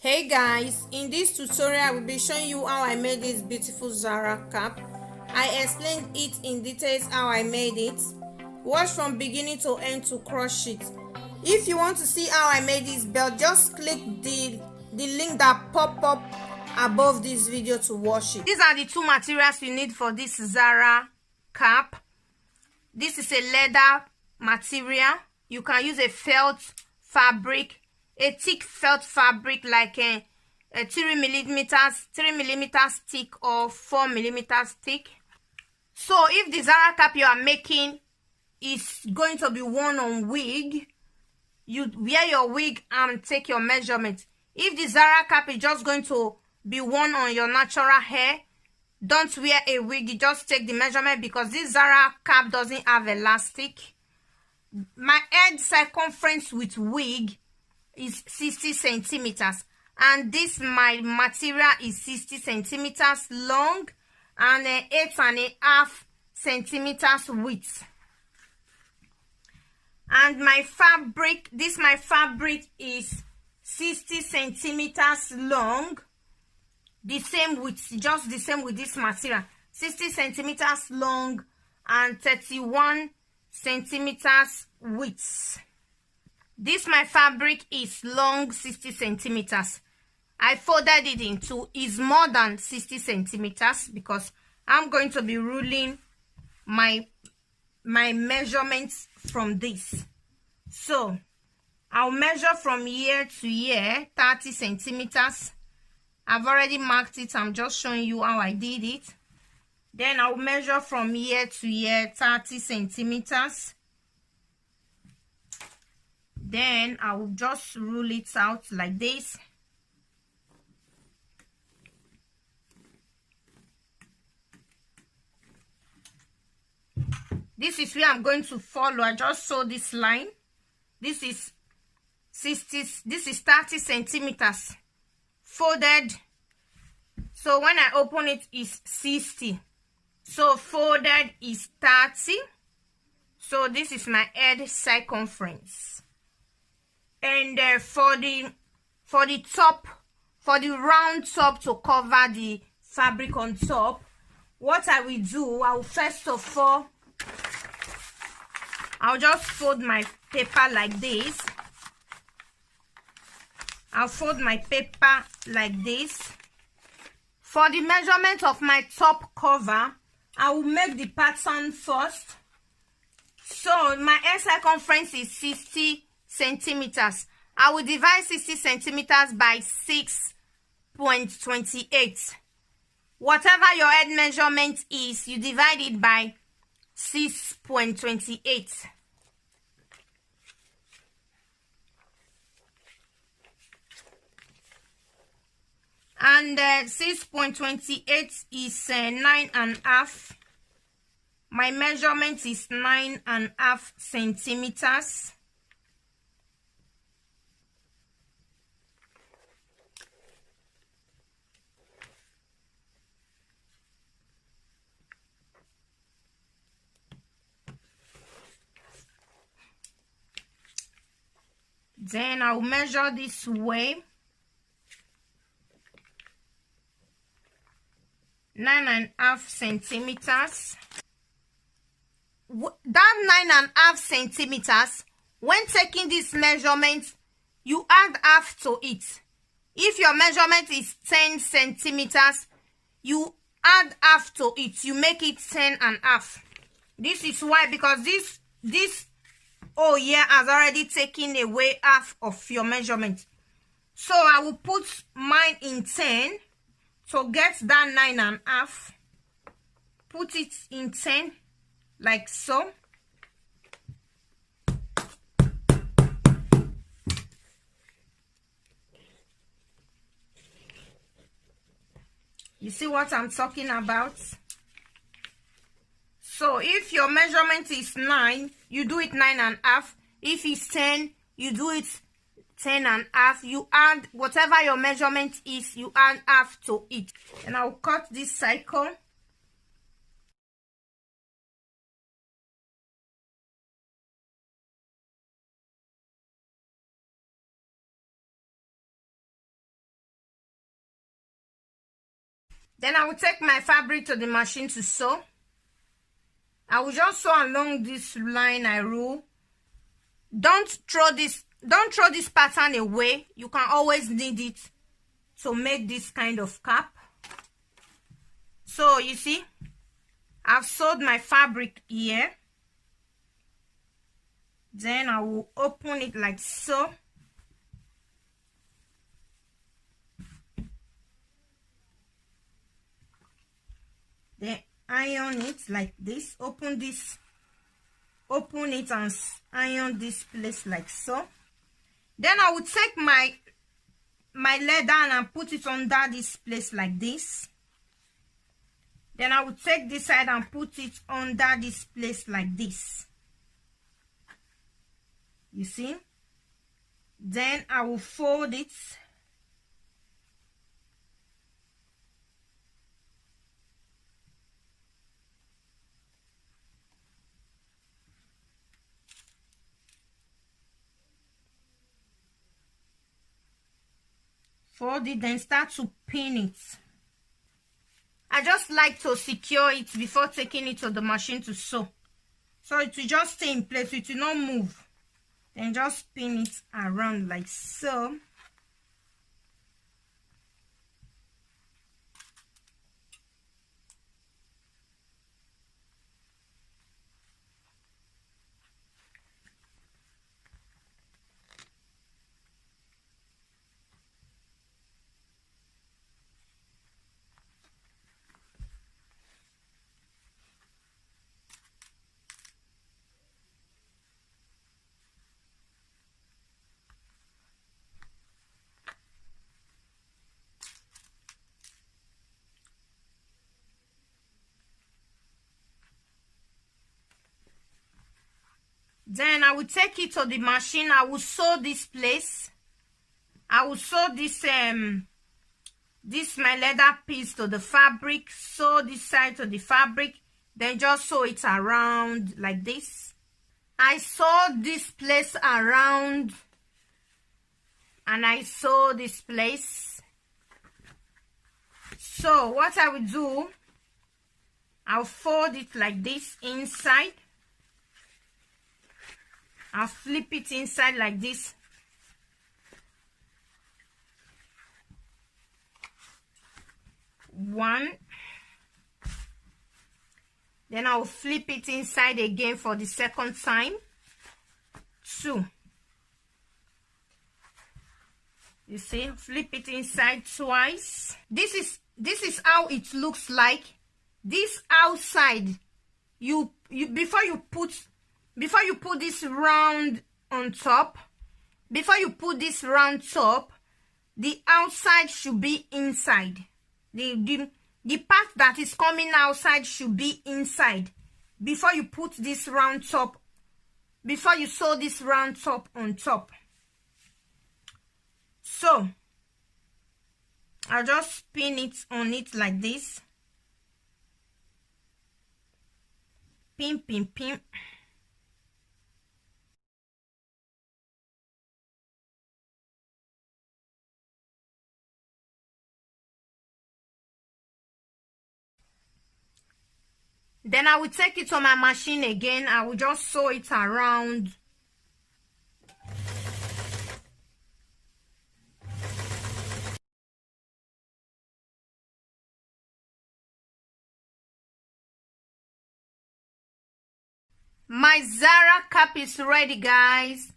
Hey guys, in this tutorial I will be showing you how I made this beautiful Zara cap. I explained it in details how I made it. Watch from beginning to end to crush it. If you want to see how I made this belt, just click the link that pop up above this video to watch it. These are the two materials you need for this Zara cap. This is a leather material. You can use a felt fabric, a thick felt fabric like a 3mm thick or 4mm thick. So if the Zara cap you are making is going to be worn on wig, you wear your wig and take your measurement. If the Zara cap is just going to be worn on your natural hair, don't wear a wig, you just take the measurement, because this Zara cap doesn't have elastic. My head circumference with wig is 60 centimeters, and this my material is 60 centimeters long and 8.5 centimeters width. And my fabric, my fabric is 60 centimeters long, just the same with this material, 60 centimeters long and 31 centimeters width. This my fabric is long 60 centimeters. I folded it into is more than 60 centimeters because I'm going to be ruling my measurements from this. So I'll measure from here to here 30 centimeters. I've already marked it. I'm just showing you how I did it. Then I'll measure from here to here 30 centimeters. Then I will just rule it out like this. This is where I'm going to follow. I just saw this line. This is 30 centimeters folded. So when I open it is 60. So folded is 30. So this is my head circumference. And for the round top to cover the fabric on top, what I will do, first of all, I'll just fold my paper like this. I'll fold my paper like this. For the measurement of my top cover, I will make the pattern first. So my head circumference is 60 centimeters. I will divide 60 centimeters by 6.28. Whatever your head measurement is, you divide it by 6.28. And 6.28 is 9.5. My measurement is 9.5 centimeters. Then I'll measure this way. 9.5 centimeters. That 9.5 centimeters, when taking this measurement, you add half to it. If your measurement is 10 centimeters, you add half to it. You make it 10.5. This is why, because this here has already taken away half of your measurement. So I will put mine in 10 to get that 9.5. Put it in 10 like so. You see what I'm talking about? So if your measurement is 9, you do it 9.5. If it's 10, you do it 10.5. You add whatever your measurement is, you add half to it. And I'll cut this cycle. Then I will take my fabric to the machine to sew. I will just sew along this line I rule. Don't throw this pattern away. You can always need it to make this kind of cap. So you see, I've sewed my fabric here. Then I will open it like so. Then iron it like this. Open it and iron this place like so. Then I will take my leather and put it under this place like this. Then I will take this side and put it under this place like this. You see? Then I will fold it. Fold it, then start to pin it. I just like to secure it before taking it to the machine to sew. So it will just stay in place, it will not move. Then just pin it around like so. Then I will take it to the machine. I will sew this place. I will sew this my leather piece to the fabric. Sew this side to the fabric. Then just sew it around like this. I sew this place around. And I sew this place. So what I will do, I'll fold it like this inside. I'll flip it inside like this. One. Then I'll flip it inside again for the second time. Two. You see, flip it inside twice. This is how it looks like. This outside, before you put this round on top, the outside should be inside. The part that is coming outside should be inside before you put this round top, before you sew this round top on top. So I'll just pin it on it like this. Pin, pin, pin. Then I will take it to my machine again. I will just sew it around. My Zara cap is ready, guys.